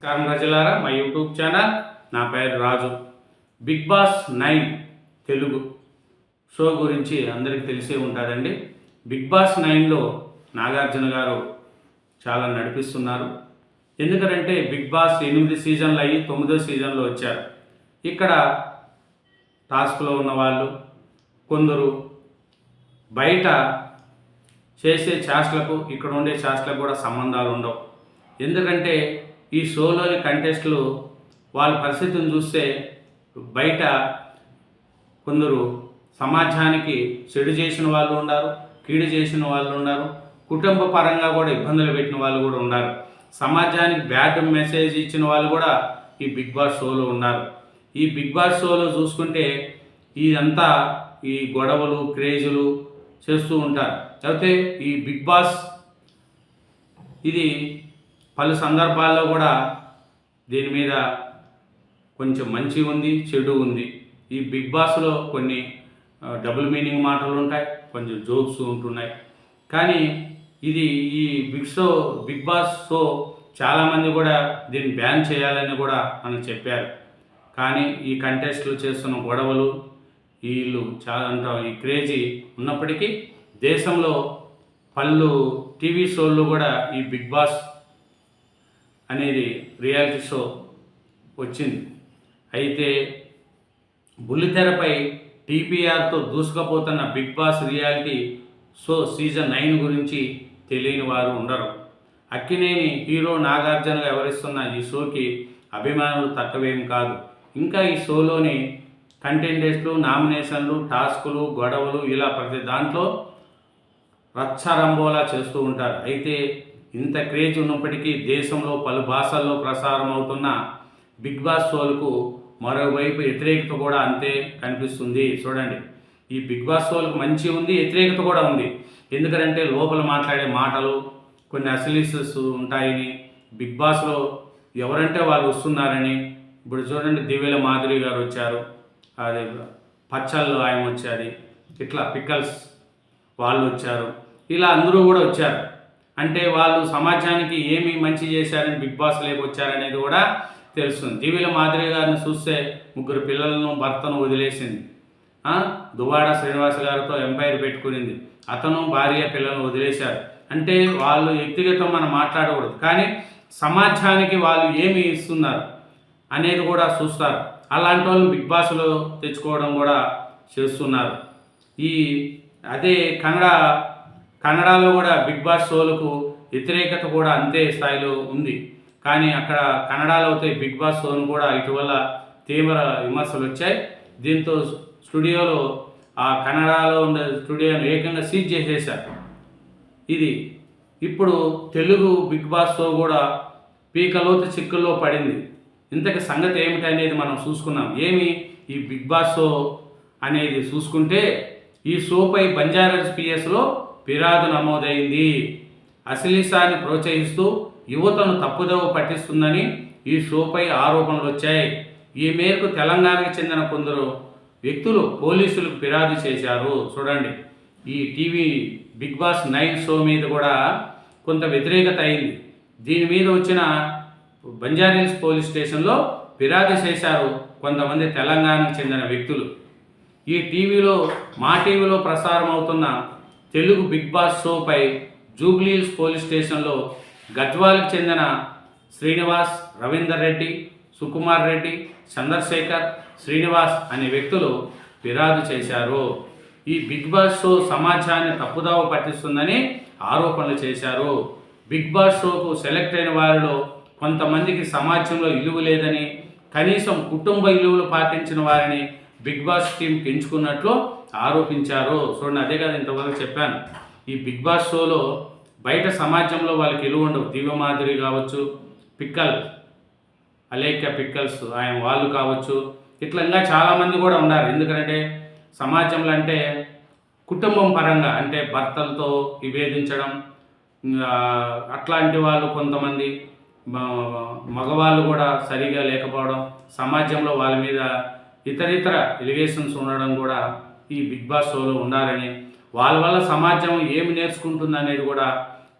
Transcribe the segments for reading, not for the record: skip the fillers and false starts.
నమస్కారం ప్రజలారా, మా యూట్యూబ్ ఛానల్. నా పేరు రాజు. బిగ్ బాస్ 9 తెలుగు షో గురించి అందరికీ తెలిసే ఉంటుందండి. బిగ్ బాస్ 9లో నాగార్జున గారు చాలా నడిపిస్తున్నారు. ఎందుకంటే బిగ్ బాస్ 8 సీజన్లు అయ్యి 9వ సీజన్లో వచ్చారు. ఇక్కడ టాస్క్లో ఉన్న వాళ్ళు కొందరు బయట చేసే చేష్టలకు ఇక్కడ ఉండే చేష్టలకు కూడా సంబంధాలు ఉండవు. ఎందుకంటే ఈ షోలోని కంటెస్టులు వాళ్ళ పరిస్థితిని చూస్తే బయట కొందరు సమాజానికి చెడు చేసిన వాళ్ళు ఉన్నారు, కీడు చేసిన వాళ్ళు ఉన్నారు, కుటుంబ పరంగా కూడా ఇబ్బందులు పెట్టిన వాళ్ళు కూడా ఉన్నారు, సమాజానికి బ్యాడ్ మెసేజ్ ఇచ్చిన వాళ్ళు కూడా ఈ బిగ్ బాస్ షోలో ఉన్నారు. ఈ బిగ్ బాస్ షోలో చూసుకుంటే ఇదంతా ఈ గొడవలు క్రేజులు చేస్తూ ఉంటారు. అయితే ఈ బిగ్ బాస్ ఇది పలు సందర్భాల్లో కూడా దీని మీద కొంచెం మంచి ఉంది, చెడు ఉంది. ఈ బిగ్ బాస్లో కొన్ని డబుల్ మీనింగ్ మాటలు ఉంటాయి, కొంచెం జోక్స్ ఉంటున్నాయి. కానీ ఇది ఈ బిగ్ బాస్ షో చాలామంది కూడా దీన్ని బ్యాన్ చేయాలని కూడా మనకు చెప్పారు. కానీ ఈ కంటెస్టులు చేస్తున్న గొడవలు వీళ్ళు చాలా ఈ క్రేజీ ఉన్నప్పటికీ దేశంలో పలు టీవీ షోల్లో కూడా ఈ బిగ్ బాస్ అనేది రియాలిటీ షో వచ్చింది. అయితే బుల్లితెరపై టీపీఆర్తో దూసుకుపోతున్న Bigg Boss reality show season 9 గురించి తెలియని వారు ఉండరు. అక్కినేని హీరో నాగార్జున వ్యవహరిస్తున్న ఈ షోకి అభిమానులు తక్కువేం కాదు. ఇంకా ఈ షోలోని కంటెంటెంట్లు, నామినేషన్లు, టాస్కులు, గొడవలు ఇలా ప్రతి దాంట్లో రచ్చరంబోలా చేస్తూ ఉంటారు. అయితే ఇంత క్రేజ్ ఉన్నప్పటికీ దేశంలో పలు భాషల్లో ప్రసారం అవుతున్న బిగ్ బాస్ షోలకు మరోవైపు వ్యతిరేకత కూడా అంతే కనిపిస్తుంది. చూడండి, ఈ బిగ్ బాస్ షోలకు మంచి ఉంది, వ్యతిరేకత కూడా ఉంది. ఎందుకంటే లోపల మాట్లాడే మాటలు కొన్ని అశ్లీల్స్ ఉంటాయని, బిగ్ బాస్లో ఎవరంటే వాళ్ళు వస్తున్నారని. ఇప్పుడు చూడండి, దివ్యల మాధురి గారు వచ్చారు, అదే పచ్చళ్ళు ఆయన వచ్చారు, ఇట్లా పిక్కల్స్ వాళ్ళు వచ్చారు, ఇలా అందరూ కూడా వచ్చారు. అంటే వాళ్ళు సమాజానికి ఏమి మంచి చేశారని బిగ్ బాస్ లేక వచ్చారనేది కూడా తెలుస్తుంది. దివ్యల మాధురి గారిని చూస్తే 3 పిల్లలను భర్తను వదిలేసింది. దువ్వాడ శ్రీనివాస్ గారితో ఎంపైర్ పెట్టుకునింది. అతను భార్య పిల్లలను వదిలేశారు. అంటే వాళ్ళు వ్యక్తిగతం మనం మాట్లాడకూడదు, కానీ సమాజానికి వాళ్ళు ఏమి ఇస్తున్నారు అనేది కూడా చూస్తారు. అలాంటి వాళ్ళు బిగ్ బాస్లో తెచ్చుకోవడం కూడా చేస్తున్నారు. అదే కన్నడలో కూడా బిగ్ బాస్ షోలకు వ్యతిరేకత కూడా అంతే స్థాయిలో ఉంది. కానీ అక్కడ కన్నడలో అయితే బిగ్ బాస్ షోను కూడా ఇటీవల తీవ్ర విమర్శలు వచ్చాయి. దీంతో స్టూడియోలో ఆ కన్నడలో ఉండే స్టూడియోను ఏకంగా సీజ్ చేసేశారు. ఇది ఇప్పుడు తెలుగు బిగ్ బాస్ షో కూడా పీకలోతు చిక్కుల్లో పడింది. ఇంతకు సంగతి ఏమిటి అనేది మనం చూసుకున్నాం. ఈ బిగ్ బాస్ షో అనేది చూసుకుంటే ఈ షోపై బంజారాహిల్స్ పిఎస్లో ఫిర్యాదు నమోదైంది. అశ్లీలాన్ని ప్రోత్సహిస్తూ యువతను తప్పుదోవ పట్టిస్తుందని ఈ షోపై ఆరోపణలు వచ్చాయి. ఈ మేరకు తెలంగాణకు చెందిన కొందరు వ్యక్తులు పోలీసులకు ఫిర్యాదు చేశారు. చూడండి, ఈ టీవీ బిగ్ బాస్ 9 షో మీద కూడా కొంత వ్యతిరేకత అయింది. దీని మీద వచ్చిన బంజారాహిల్స్ పోలీస్ స్టేషన్లో ఫిర్యాదు చేశారు కొంతమంది తెలంగాణకు చెందిన వ్యక్తులు. ఈ మా టీవీలో ప్రసారం అవుతున్న తెలుగు బిగ్ బాస్ షోపై జూబ్లీహిల్స్ పోలీస్ స్టేషన్లో గద్వాలకు చెందిన శ్రీనివాస్, రవీందర్ రెడ్డి, సుకుమార్ రెడ్డి, చంద్రశేఖర్, శ్రీనివాస్ అనే వ్యక్తులు ఫిర్యాదు చేశారు. ఈ బిగ్ బాస్ షో సమాజాన్ని తప్పుదావ పట్టిస్తుందని ఆరోపణలు చేశారు. బిగ్ బాస్ షోకు సెలెక్ట్ అయిన వారిలో కొంతమందికి సమాజంలో విలువ లేదని, కనీసం కుటుంబ విలువలు పాటించిన వారిని బిగ్ బాస్ టీంకి ఎంచుకున్నట్లు ఆరోపించారు. చూడండి, అదే కదా ఇంతవరకు చెప్పాను. ఈ బిగ్ బాస్ షోలో బయట సమాజంలో వాళ్ళకి విలువ ఉండవు. దివ్యమాధురి కావచ్చు, అలేఖ్య పిక్కల్స్ ఆయన వాళ్ళు కావచ్చు, ఇట్లా ఇంకా చాలామంది కూడా ఉన్నారు. ఎందుకంటే సమాజంలో అంటే కుటుంబం పరంగా అంటే భర్తలతో విభేదించడం, అట్లాంటి వాళ్ళు కొంతమంది మగవాళ్ళు కూడా సరిగా లేకపోవడం, సమాజంలో వాళ్ళ మీద ఇతర ఎలిగేషన్స్ ఉండడం కూడా ఈ బిగ్ బాస్ షోలో ఉండాలని, వాళ్ళ వల్ల సమాజం ఏమి నేర్చుకుంటుంది అనేది కూడా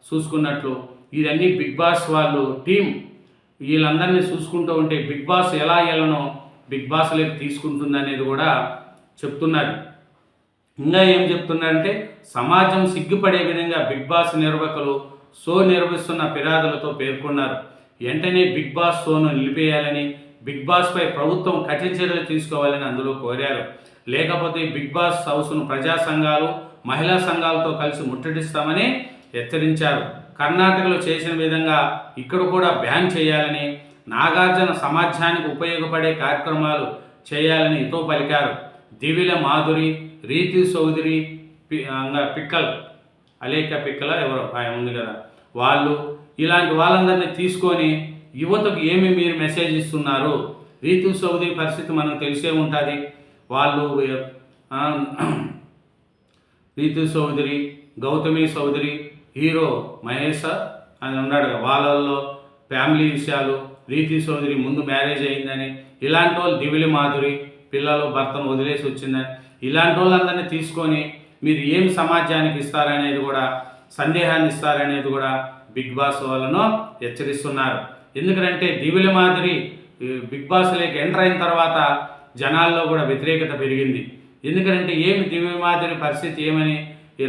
చూసుకున్నట్లు ఇదన్నీ బిగ్ బాస్ వాళ్ళు టీం వీళ్ళందరినీ చూసుకుంటూ ఉంటే బిగ్ బాస్ ఎలా వెళ్ళనో బిగ్ బాస్లోకి తీసుకుంటుంది అనేది కూడా చెప్తున్నారు. ఇంకా ఏం చెప్తున్నారంటే సమాజం సిగ్గుపడే విధంగా బిగ్ బాస్ నిర్వాహకులు షో నిర్వహిస్తున్న ఫిర్యాదులతో పేర్కొన్నారు. వెంటనే బిగ్ బాస్ షోను నిలిపేయాలని, బిగ్ బాస్పై ప్రభుత్వం కఠిన చర్యలు తీసుకోవాలని అందులో కోరారు. లేకపోతే బిగ్ బాస్ హౌస్ను ప్రజా సంఘాలు, మహిళా సంఘాలతో కలిసి ముట్టడిస్తామని హెచ్చరించారు. కర్ణాటకలో చేసిన విధంగా ఇక్కడ కూడా బ్యాన్ చేయాలని, నాగార్జున సమాజానికి ఉపయోగపడే కార్యక్రమాలు చేయాలని హితో పలికారు. దివిల మాధురి, రీతి చౌదరి, పిక్కల్ అలేక పిక్కల ఎవరో ఆయన ఉంది కదా, వాళ్ళు ఇలాంటి వాళ్ళందరినీ తీసుకొని యువతకు ఏమి మీరు మెసేజ్ ఇస్తున్నారు? రీతు చౌదరి పరిస్థితి మనకు తెలిసే ఉంటుంది. వాళ్ళు రీతు చౌదరి, గౌతమి చౌదరి, హీరో మహేష్ అని ఉన్నాడు, వాళ్ళల్లో ఫ్యామిలీ విషయాలు, రీతి చౌదరి ముందు మ్యారేజ్ అయిందని, ఇలాంటి వాళ్ళు దివిలి మాధురి పిల్లలు భర్తను వదిలేసి వచ్చిందని, ఇలాంటి వాళ్ళందరినీ తీసుకొని మీరు ఏం సమాజానికి ఇస్తారనేది కూడా, సందేహాన్ని ఇస్తారనేది కూడా బిగ్ బాస్ వాళ్ళను హెచ్చరిస్తున్నారు. ఎందుకంటే దివిలి మాధురి బిగ్ బాస్లోకి ఎంటర్ అయిన తర్వాత జనాల్లో కూడా వ్యతిరేకత పెరిగింది. ఎందుకంటే ఏమి దివిలి మాధురి పరిస్థితి ఏమని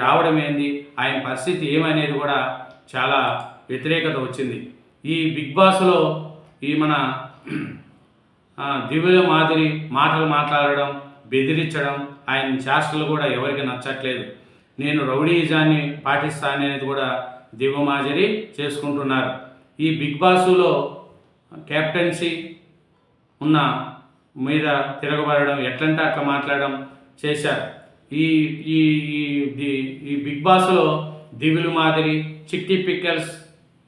రావడం ఏంది, ఆయన పరిస్థితి ఏమనేది కూడా చాలా వ్యతిరేకత వచ్చింది. ఈ బిగ్ బాస్లో ఈ మన దివ్య మాదిరి మాటలు మాట్లాడడం, బెదిరించడం, ఆయన చేష్టలు కూడా ఎవరికి నచ్చట్లేదు. నేను రౌడీజాన్ని పాటిస్తాననేది కూడా దివ్య మాదిరి చేసుకుంటున్నారు. ఈ బిగ్ బాస్లో కెప్టెన్సీ ఉన్న మీద తిరగబడడం, ఎట్లంటే అట్లా మాట్లాడడం చేశారు. ఈ ఈ ఈ బిగ్ బాస్లో దివిలు మాదిరి, చిట్టి పిక్కల్స్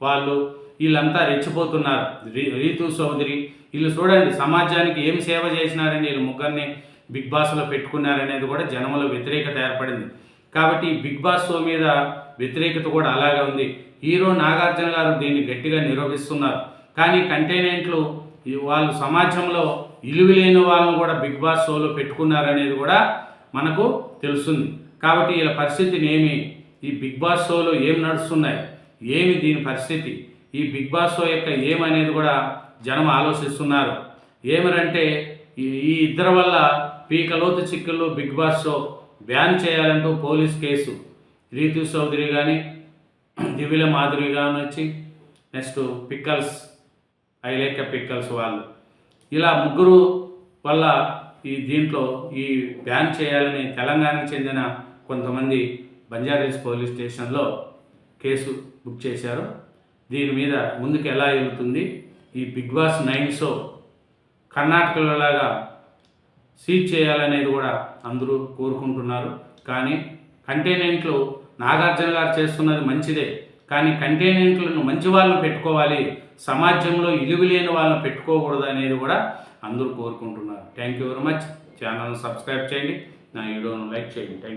వాళ్ళు వీళ్ళంతా రెచ్చిపోతున్నారు. రీతు చౌదరి వీళ్ళు చూడండి సమాజానికి ఏం సేవ చేసినారని వీళ్ళు ముగ్గురిని బిగ్ బాస్లో పెట్టుకున్నారనేది కూడా జనంలో వ్యతిరేకత ఏర్పడింది. కాబట్టి బిగ్ బాస్ షో మీద వ్యతిరేకత కూడా అలాగే ఉంది. హీరో నాగార్జున గారు దీన్ని గట్టిగా నిరూపిస్తున్నారు. కానీ కంటెంట్లు వాళ్ళు సమాజంలో ఇలువలేని వాళ్ళను కూడా బిగ్ బాస్ షోలో పెట్టుకున్నారనేది కూడా మనకు తెలుస్తుంది. కాబట్టి వీళ్ళ పరిస్థితిని ఏమి, ఈ బిగ్ బాస్ షోలో ఏం నడుస్తున్నాయి, ఏమి దీని పరిస్థితి, ఈ బిగ్ బాస్ షో యొక్క ఏమనేది కూడా జనం ఆలోచిస్తున్నారు. ఏమనంటే ఈ ఇద్దరి వల్ల పీకలోతు చిక్కుల్లో బిగ్ బాస్ షో బ్యాన్ చేయాలంటూ పోలీస్ కేసు, రీతు చౌదరి కానీ దివిల మాధురి కానీ వచ్చి నెక్స్ట్ పిక్కల్స్ ఐలేక పిక్కల్స్ వాళ్ళు ఇలా ముగ్గురు వల్ల దీంట్లో ఈ బ్యాన్ చేయాలని తెలంగాణకు చెందిన కొంతమంది బంజారాహిల్స్ పోలీస్ స్టేషన్లో కేసు బుక్ చేశారు. దీని మీద ముందుకు ఎలా వెళుతుంది, ఈ బిగ్ బాస్ 9 షో కర్ణాటకలో లాగా సీజ్ చేయాలనేది కూడా అందరూ కోరుకుంటున్నారు. కానీ కంటెంట్లు నాగార్జున గారు చేస్తున్నది మంచిదే, కానీ కంటెంట్లను మంచి వాళ్ళని పెట్టుకోవాలి, సమాజంలో ఇలువలేని వాళ్ళని పెట్టుకోకూడదు అనేది కూడా అందరూ కోరుకుంటున్నారు. Thank you very much. ఛానల్ని సబ్స్క్రైబ్ చేయండి, నా వీడియోను లైక్ చేయండి. Thank you.